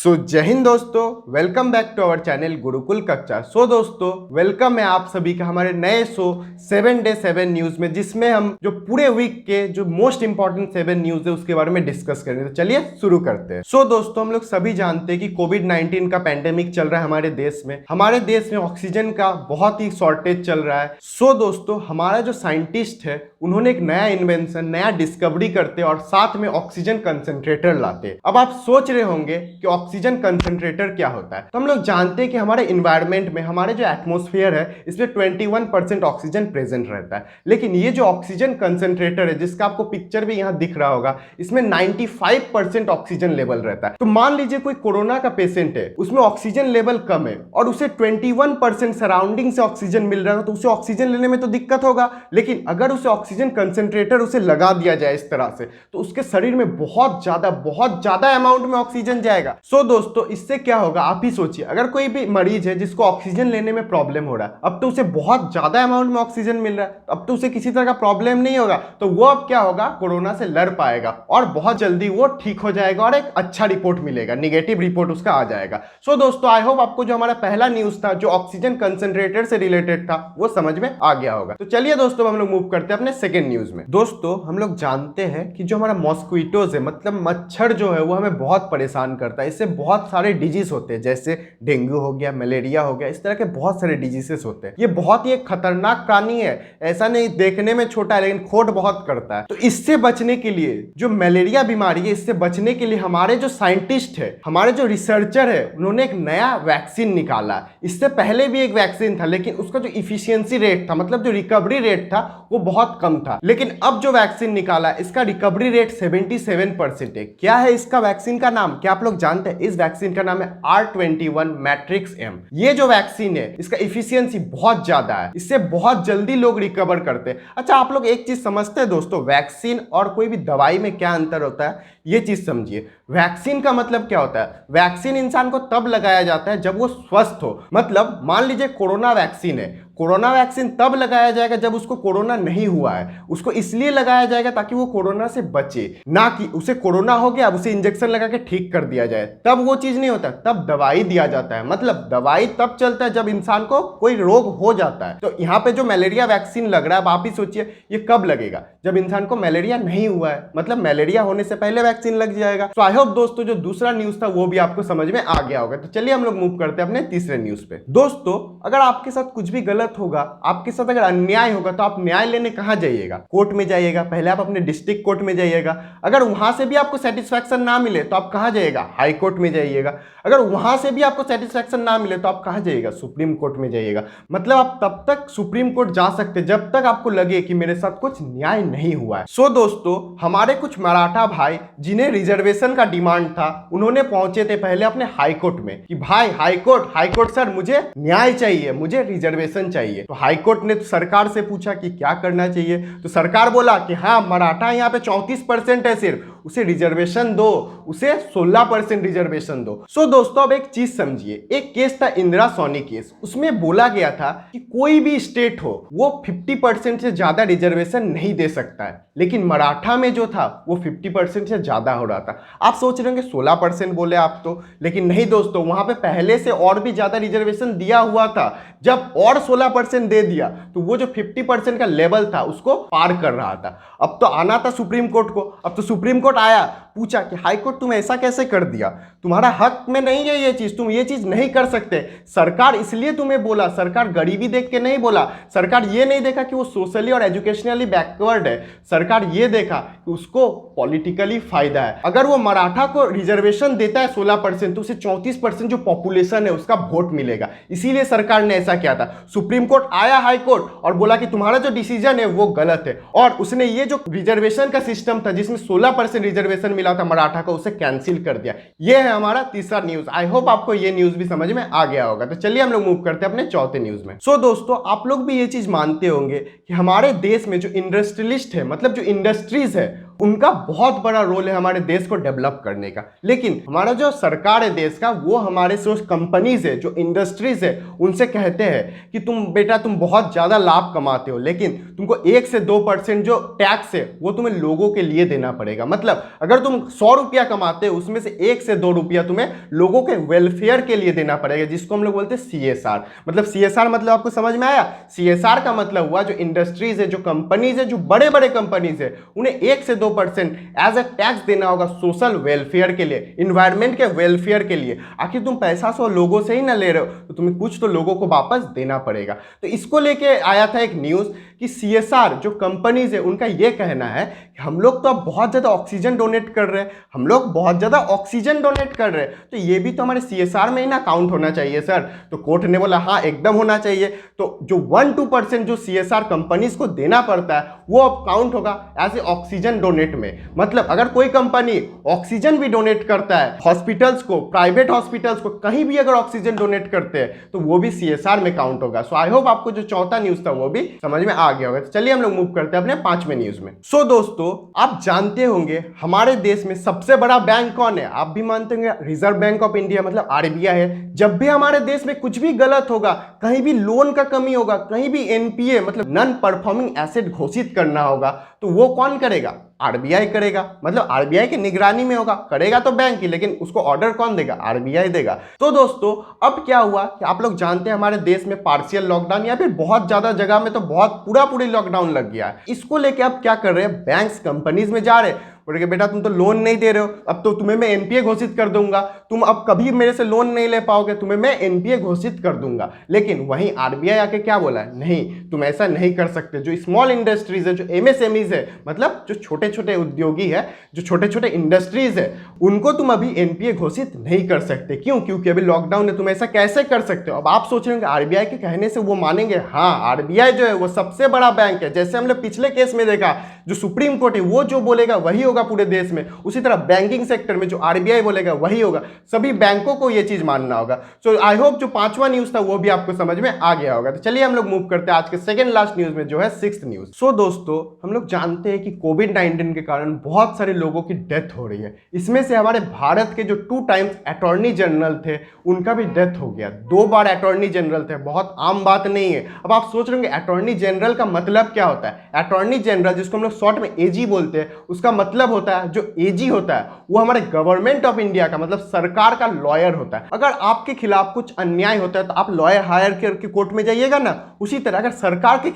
जय हिंद दोस्तों, welcome back to our channel Gurukul Kaksha. दोस्तों वेलकम है आप सभी का हमारे नए शो 7 डे 7 न्यूज में, जिसमें हम जो पूरे वीक के जो मोस्ट इंपॉर्टेंट 7 न्यूज है उसके बारे में डिस्कस करेंगे। तो चलिए शुरू करते हैं। दोस्तों हम लोग सभी जानते हैं कि कोविड-19 का पैंडेमिक चल रहा है हमारे देश में। हमारे देश में ऑक्सीजन का बहुत ही शॉर्टेज चल रहा है। दोस्तों हमारा जो साइंटिस्ट है उन्होंने एक नया इन्वेंशन, नया डिस्कवरी करते और साथ में ऑक्सीजन कंसंट्रेटर लाते। अब आप सोच रहे होंगे कि ऑक्सीजन कंसंट्रेटर क्या होता है। तो हम लोग जानते हैं कि हमारे इन्वायरमेंट में, हमारे जो एटमॉस्फेयर है, इसमें 21% ऑक्सीजन प्रेजेंट रहता है। लेकिन ये जो ऑक्सीजन कंसंट्रेटर है, जिसका आपको पिक्चर भी यहाँ दिख रहा होगा, इसमें 95% ऑक्सीजन लेवल रहता है। तो मान लीजिए कोई कोरोना का पेशेंट है, उसमें ऑक्सीजन लेवल कम है और उसे 21% सराउंडिंग से ऑक्सीजन मिल रहा है, तो उसे ऑक्सीजन लेने में तो दिक्कत होगा। लेकिन अगर उसे ऑक्सीजन कंसंट्रेटर उसे लगा दिया जाए इस तरह से, तो उसके शरीर में बहुत ज्यादा अमाउंट में ऑक्सीजन जाएगा। दोस्तों इससे क्या होगा आप ही सोचिए। अगर कोई भी मरीज है जिसको ऑक्सीजन लेने में प्रॉब्लम हो रहा है, अब तो उसे बहुत ज्यादा अमाउंट में ऑक्सीजन मिल रहा है, अब तो उसे किसी तरह का प्रॉब्लम नहीं होगा, तो वो अब क्या होगा, कोरोना से लड़ पाएगा और बहुत जल्दी वो ठीक हो जाएगा और एक अच्छा रिपोर्ट मिलेगा, निगेटिव रिपोर्ट उसका आ जाएगा। दोस्तों आई होप आपको जो हमारा पहला न्यूज था जो ऑक्सीजन कंसंट्रेटर से रिलेटेड था वो समझ में आ गया होगा। तो चलिए दोस्तों हम लोग मूव करते हैं अपने सेकेंड न्यूज में। दोस्तों हम लोग जानते हैं कि जो हमारा मॉस्क्विटोज है, मतलब मच्छर जो है, वो हमें बहुत परेशान करता है। इससे बहुत सारे डिजीज होते हैं, जैसे डेंगू हो गया, मलेरिया हो गया, इस तरह के बहुत सारे डिजीजेस होते हैं। ये बहुत ही एक खतरनाक प्राणी है, ऐसा नहीं देखने में छोटा है लेकिन खोट बहुत करता है। तो इससे बचने के लिए, जो मलेरिया बीमारी है, इससे बचने के लिए हमारे जो साइंटिस्ट है, हमारे जो रिसर्चर है, उन्होंने एक नया वैक्सीन निकाला। इससे पहले भी एक वैक्सीन था, लेकिन उसका जो इफिशियंसी रेट था, मतलब जो रिकवरी रेट था, वो बहुत कम था। लेकिन अब जो वैक्सीन निकाला, इसका रिकवरी रेट 77% है। क्या है इसका वैक्सीन का नाम, क्या आप लोग जानते हैं? इस वैक्सीन का नाम है R21 मैट्रिक्स M। ये जो वैक्सीन है, इसका इफिशियंसी बहुत ज्यादा है, इससे बहुत जल्दी लोग रिकवर करते हैं। अच्छा आप लोग एक चीज समझते हैं दोस्तों, वैक्सीन और कोई भी दवाई में क्या अंतर होता है, ये चीज समझिए। वैक्सीन का मतलब क्या होता है? वैक्सीन इंसान को तब लगाया जाता है जब वो स्वस्थ हो। मतलब मान लीजिए कोरोना वैक्सीन है, कोरोना वैक्सीन तब लगाया जाएगा जब उसको कोरोना नहीं हुआ है। उसको इसलिए लगाया जाएगा ताकि वो कोरोना से बचे, ना कि उसे कोरोना हो गया अब उसे इंजेक्शन लगा के ठीक कर दिया जाए। तब वो चीज नहीं होता, तब दवाई दिया जाता है। मतलब दवाई तब चलता है जब इंसान को कोई रोग हो जाता है। तो यहाँ पे जो मलेरिया वैक्सीन लग रहा है, अब आप ही सोचिए ये कब लगेगा, जब इंसान को मलेरिया नहीं हुआ है। मतलब मलेरिया होने से पहले वैक्सीन लग जाएगा। तो आई होप दोस्तों जो दूसरा न्यूज था वो भी आपको समझ में आ गया होगा। तो चलिए हम लोग मूव करते हैं अपने तीसरे न्यूज पे। दोस्तों अगर आपके साथ कुछ भी गलत होगा, आपके साथ अगर अन्याय होगा, तो आप न्याय लेने कहां जाइएगा? कोर्ट में जाइएगा। पहले आप अपने डिस्ट्रिक्ट कोर्ट में जाइएगा। अगर वहां से भी आपको सेटिस्फैक्शन ना मिले तो आप कहां जाइएगा? हाई कोर्ट में जाइएगा। अगर वहां से भी आपको सेटिस्फैक्शन ना मिले तो आप कहां जाइएगा? सुप्रीम कोर्ट में जाइएगा। मतलब आप तब तक सुप्रीम कोर्ट जा सकते जब तक आपको लगे कि मेरे साथ कुछ न्याय नहीं हुआ है। दोस्तों हमारे कुछ मराठा भाई जिन्हें रिजर्वेशन का डिमांड था, उन्होंने पहुंचे थे पहले अपने हाई कोर्ट में कि भाई हाई कोर्ट सर मुझे न्याय चाहिए, मुझे रिजर्वेशन चाहिए। तो हाई कोर्ट ने तो सरकार से पूछा कि क्या करना चाहिए। तो सरकार बोला कि हाँ मराठा यहाँ पे 34% है, सिर्फ उसे रिजर्वेशन दो, उसे 16% रिजर्वेशन दो। दोस्तों अब एक चीज समझिए, एक केस था इंदिरा सोनी केस। उसमें बोला गया था कि कोई भी स्टेट हो वो 50% से ज्यादा रिजर्वेशन नहीं दे सकता है, लेकिन मराठा में जो था वो 50% से ज्यादा हो रहा था। आप सोच रहे होंगे 16% बोले आप तो, लेकिन नहीं दोस्तों, वहां पे पहले से और भी ज्यादा रिजर्वेशन दिया हुआ था। जब और 16% दे दिया तो वो जो 50% का लेवल था उसको पार कर रहा था। अब तो आना था सुप्रीम कोर्ट को। अब तो सुप्रीम कोर्ट आया, पूछा कि हाई कोर्ट तुम ऐसा कैसे कर दिया, तुम्हारा हक में नहीं है ये चीज, तुम ये चीज नहीं कर सकते। सरकार इसलिए तुम्हें बोला, सरकार गरीबी देख के नहीं बोला, सरकार ये नहीं देखा कि वो सोशली और एजुकेशनली बैकवर्ड है, सरकार ये देखा कि उसको पॉलिटिकली फायदा है। अगर वो मराठा को रिजर्वेशन देता है 16% तो उसे 34% जो पॉपुलेशन है उसका वोट मिलेगा। इसीलिए सरकार ने ऐसा किया था। सुप्रीम कोर्ट आया हाई कोर्ट और बोला कि तुम्हारा जो डिसीजन है वो गलत है, और उसने ये जो रिजर्वेशन का सिस्टम था जिसमें 16% रिजर्वेशन मिला था मराठा को, उसे कैंसिल कर दिया। ये है हमारा तीसरा न्यूज। आई होप आपको ये न्यूज भी समझ में आ गया होगा। तो चलिए हम लोग मूव करते हैं अपने चौथे न्यूज में। दोस्तों आप लोग भी ये चीज मानते होंगे कि हमारे देश में जो इंडस्ट्रियलिस्ट है, मतलब जो इंडस्ट्रीज है, उनका बहुत बड़ा रोल है हमारे देश को डेवलप करने का। लेकिन हमारा जो सरकार है देश का, वो हमारे से उस कंपनीज है, जो इंडस्ट्रीज है, उनसे कहते हैं कि तुम बेटा तुम बहुत ज़्यादा लाभ कमाते हो, लेकिन तुमको 1 से 2% जो टैक्स है वो तुम्हें लोगों के लिए देना पड़ेगा। मतलब अगर तुम 100 रुपया कमाते हो, उसमें से 1 से 2 रुपया तुम्हें लोगों के वेलफेयर के लिए देना पड़ेगा, जिसको हम लोग बोलते हैं CSR। मतलब CSR मतलब आपको समझ में आया? CSR का मतलब हुआ जो इंडस्ट्रीज है, जो कंपनीज है, जो बड़े बड़े कंपनीज है, उन्हें 1 से 2% एज अ टैक्स देना होगा सोशल वेलफेयर के लिए, इन्वायरमेंट के वेलफेयर के लिए। आखिर तुम पैसा सो लोगों से ही ना ले रहे हो, तो तुम्हें कुछ तो लोगों को वापस देना पड़ेगा। तो इसको लेके आया था एक न्यूज़ कि CSR जो कंपनीज है, उनका ये कहना है कि हम लोग तो अब बहुत ज़्यादा ऑक्सीजन डोनेट कर रहे हैं, हम लोग बहुत ज़्यादा ऑक्सीजन डोनेट कर रहे हैं, तो ये भी तो हमारे CSR में ही ना काउंट होना चाहिए सर। तो कोर्ट ने बोला हाँ एकदम होना चाहिए। तो जो 1-2% जो CSR कंपनीज को देना पड़ता है, वो अब काउंट होगा एज ए ऑक्सीजन डोनेट में। मतलब अगर कोई कंपनी ऑक्सीजन भी डोनेट करता है, हॉस्पिटल्स को, प्राइवेट हॉस्पिटल्स को, कहीं भी अगर ऑक्सीजन डोनेट करते हैं, तो वो भी CSR में काउंट होगा। सो आई होप आपको जो चौथा न्यूज था वो भी समझ में आ गया होगा। तो चलिए हम लोग मूव करते हैं अपने 5वें न्यूज में। सो दोस्तों, आप जानते होंगे हमारे देश में सबसे बड़ा बैंक कौन है? आप भी मानते होंगे रिजर्व बैंक ऑफ इंडिया, मतलब RBI है। जब भी हमारे देश में कुछ भी गलत होगा, कहीं भी लोन का कमी होगा, कहीं भी NPA मतलब नॉन परफॉर्मिंग एसेट घोषित करना होगा, तो वो कौन करेगा? RBI करेगा। मतलब RBI की निगरानी में होगा, करेगा तो बैंक ही, लेकिन उसको ऑर्डर कौन देगा? RBI देगा। तो दोस्तों अब क्या हुआ कि आप लोग जानते हैं हमारे देश में पार्शियल लॉकडाउन या फिर बहुत ज्यादा जगह में तो बहुत पूरी लॉकडाउन लग गया है। इसको लेके अब क्या कर रहे हैं, बैंक्स कंपनीज में जा रहे हैं, बोले कि बेटा तुम तो लोन नहीं दे रहे हो, अब तो तुम्हें मैं NPA घोषित कर दूंगा, तुम अब कभी मेरे से लोन नहीं ले पाओगे, तुम्हें मैं NPA घोषित कर दूंगा। लेकिन वहीं RBI आके क्या बोला है, नहीं तुम ऐसा नहीं कर सकते। जो स्मॉल इंडस्ट्रीज है, जो MSMEs है, मतलब जो छोटे छोटे उद्योगी है, जो छोटे छोटे इंडस्ट्रीज है, उनको तुम अभी NPA घोषित नहीं कर सकते। क्यों? क्योंकि अभी लॉकडाउन है, तुम ऐसा कैसे कर सकते हो? अब आप सोच रहे हो कि RBI के कहने से वो मानेंगे? हाँ, RBI जो है वो सबसे बड़ा बैंक है। जैसे हमने पिछले केस में देखा, जो सुप्रीम कोर्ट है वो जो बोलेगा वही होगा पूरे देश में, उसी तरह बैंकिंग सेक्टर में जो RBI बोलेगा वही होगा। सभी बैंकों को ये चीज मानना होगा। सो आई होप जो 5वां न्यूज था वो भी आपको समझ में आ गया होगा। तो चलिए हम लोग मूव करते हैं आज के सेकंड लास्ट न्यूज में, जो है 6th न्यूज। सो दोस्तों, हम लोग जानते हैं कि कोविड-19 के कारण बहुत सारे लोगों की डेथ हो रही है। इसमें से हमारे भारत के जो 2 टाइम्स अटॉर्नी जनरल थे, उनका भी डेथ हो गया। 2 बार अटॉर्नी जनरल थे, बहुत आम बात नहीं है। अब आप सोच रहे होंगे अटॉर्नी जनरल का मतलब क्या होता है? अटॉर्नी जनरल, जिसको हम लोग शॉर्ट में AG बोलते हैं, उसका मतलब होता है, जो AG होता है वो हमारे गवर्नमेंट ऑफ इंडिया का, मतलब सरकार का लॉयर होता है। अगर आपके खिलाफ कुछ अन्याय होता है तो आप लॉयर हायर करके कोर्ट में जाइएगा ना। उसी तरह अगर सरकार के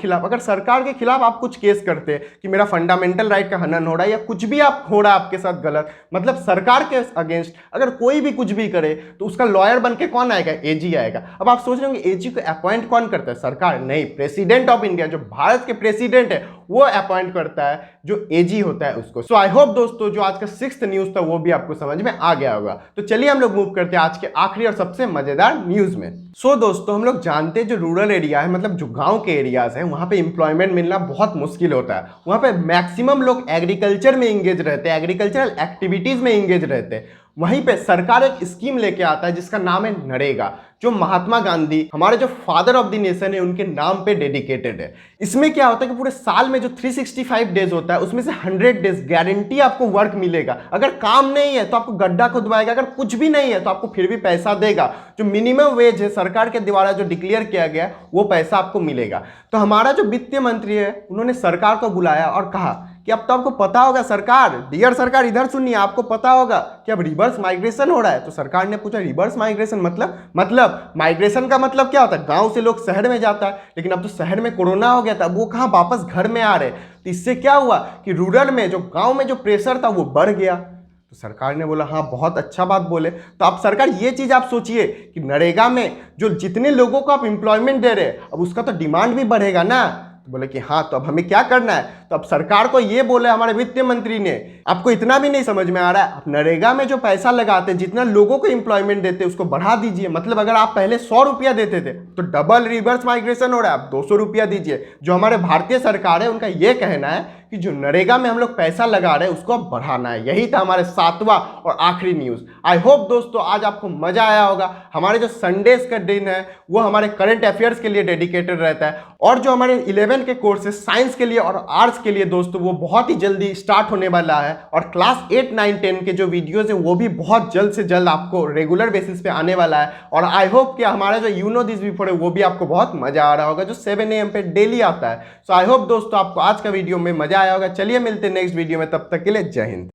खिलाफ आप कुछ केस करते हैं कि मेरा फंडामेंटल राइट का हनन हो रहा है या कुछ भी आप हो रहा है आपके साथ गलत, मतलब सरकार के अगेंस्ट अगर कोई भी कुछ भी करे, तो उसका लॉयर बन के कौन आएगा? AG आएगा। अब आप सोच रहे होंगे AG को अपॉइंट कौन करता है? सरकार नहीं, प्रेसिडेंट ऑफ इंडिया, जो भारत के प्रेसिडेंट है, वो अपॉइंट करता है जो AG होता है उसको। सो आई होप दोस्तों जो आज का 6th न्यूज था वो भी आपको समझ में आ गया होगा। तो चलिए हम लोग मूव करते हैं आज के आखिरी और सबसे मजेदार न्यूज में। सो दोस्तों, हम लोग जानते हैं जो रूरल एरिया है, मतलब जो गांव के एरियाज हैं, वहां पे एम्प्लॉयमेंट मिलना बहुत मुश्किल होता है। वहां पे मैक्सिमम लोग एग्रीकल्चर में इंगेज रहते हैं, एग्रीकल्चरल एक्टिविटीज में इंगेज रहते हैं। वहीं पे सरकार एक स्कीम लेके आता है जिसका नाम है नरेगा, जो महात्मा गांधी, हमारे जो फादर ऑफ द नेशन है, उनके नाम पे डेडिकेटेड है। इसमें क्या होता है कि पूरे साल में जो 365 डेज होता है, उसमें से 100 डेज गारंटी आपको वर्क मिलेगा। अगर काम नहीं है तो आपको गड्ढा खुदवाएगा, अगर कुछ भी नहीं है तो आपको फिर भी पैसा देगा। जो मिनिमम वेज है सरकार के द्वारा जो डिक्लेयर किया गया, वो पैसा आपको मिलेगा। तो हमारा जो वित्त मंत्री है, उन्होंने सरकार को बुलाया और कहा कि अब तो आपको पता होगा सरकार, डियर सरकार इधर सुनिए, आपको पता होगा कि अब रिवर्स माइग्रेशन हो रहा है। तो सरकार ने पूछा रिवर्स माइग्रेशन मतलब माइग्रेशन का मतलब क्या होता है? गांव से लोग शहर में जाता है, लेकिन अब तो शहर में कोरोना हो गया था, अब वो कहाँ वापस घर में आ रहे। तो इससे क्या हुआ कि रूरल में, जो गांव में जो प्रेशर था वो बढ़ गया। तो सरकार ने बोला हाँ बहुत अच्छा बात बोले। तो अब सरकार ये चीज आप सोचिए कि नरेगा में जो जितने लोगों को आप एम्प्लॉयमेंट दे रहे हैं, अब उसका तो डिमांड भी बढ़ेगा ना। तो बोले कि हाँ, तो अब हमें क्या करना है? तो अब सरकार को ये बोले हमारे वित्त मंत्री ने, आपको इतना भी नहीं समझ में आ रहा है, आप नरेगा में जो पैसा लगाते हैं, जितना लोगों को एम्प्लॉयमेंट देते हैं, उसको बढ़ा दीजिए। मतलब अगर आप पहले 100 रुपया देते थे तो डबल रिवर्स माइग्रेशन हो रहा है, आप 200 रुपया दीजिए। जो हमारे भारतीय सरकार है, उनका ये कहना है कि जो नरेगा में हम लोग पैसा लगा रहे हैं उसको अब बढ़ाना है। यही था हमारे 7वां और आखिरी न्यूज़। आई होप दोस्तों आज आपको मजा आया होगा। हमारे जो संडेज का दिन है वो हमारे करंट अफेयर्स के लिए डेडिकेटेड रहता है, और जो हमारे 11 के कोर्सेज साइंस के लिए और आर्ट्स के लिए दोस्तों वो बहुत ही जल्दी स्टार्ट होने वाला है। और क्लास 8, 9, 10 के जो वीडियोज है वो भी बहुत जल्द से जल्द आपको रेगुलर बेसिस पे आने वाला है। और आई होप कि हमारा जो यू नो दिस बिफोर है वो भी आपको बहुत मजा आ रहा होगा, जो 7 AM पे डेली आता है। सो आई होप दोस्तों आपको आज का वीडियो में मजा आया होगा। चलिए मिलते हैं नेक्स्ट वीडियो में, तब तक के लिए जय हिंद।